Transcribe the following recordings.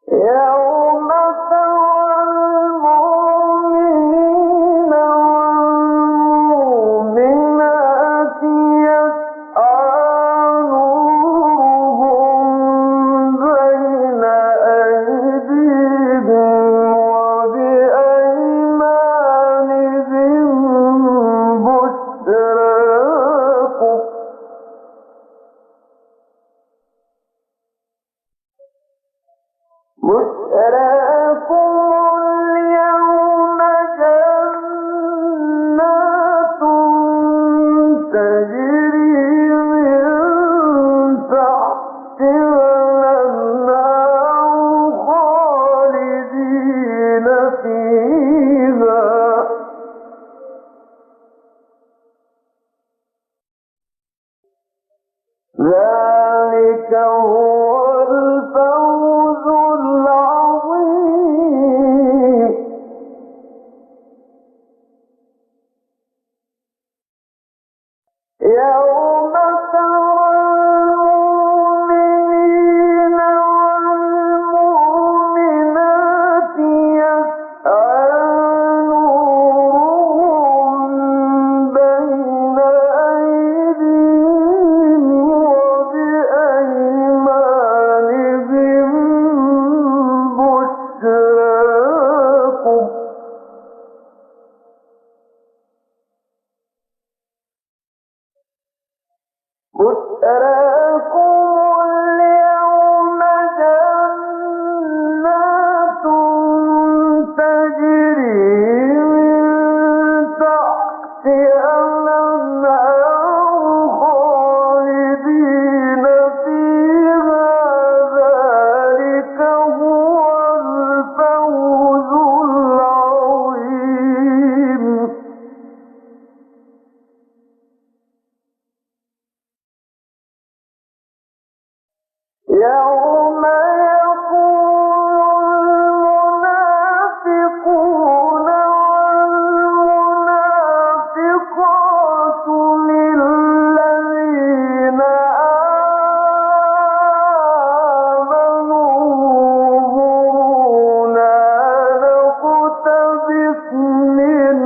يوم ترى المؤمنين والمؤمنات يسعى نورهم بين أيديهم وبأيمانهم بشراكم اليوم جنات تجري من تحتها الأنهار خالدين فيها ذلك هو الفوز العظيم. يوم ترى المؤمنين والمؤمنات يسعى نورهم بين أيديهم وبأيمانهم بشراكم اليوم جنات تجري من تحتها الأنهار خالدين فيها ذلك هو الفوز العظيم. يوم يقول المنافقون والمنافقات للذين آمنوا انظرونا نقتبس من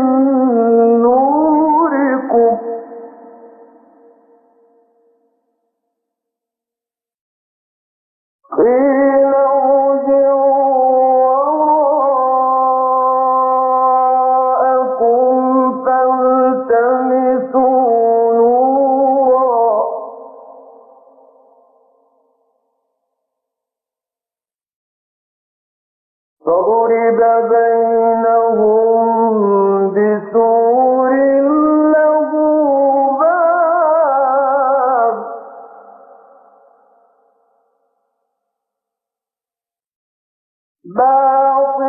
نوركم قيل ارجعوا وراءكم فالتمسوا نورا فضرب بينهم بسور له باب باطنه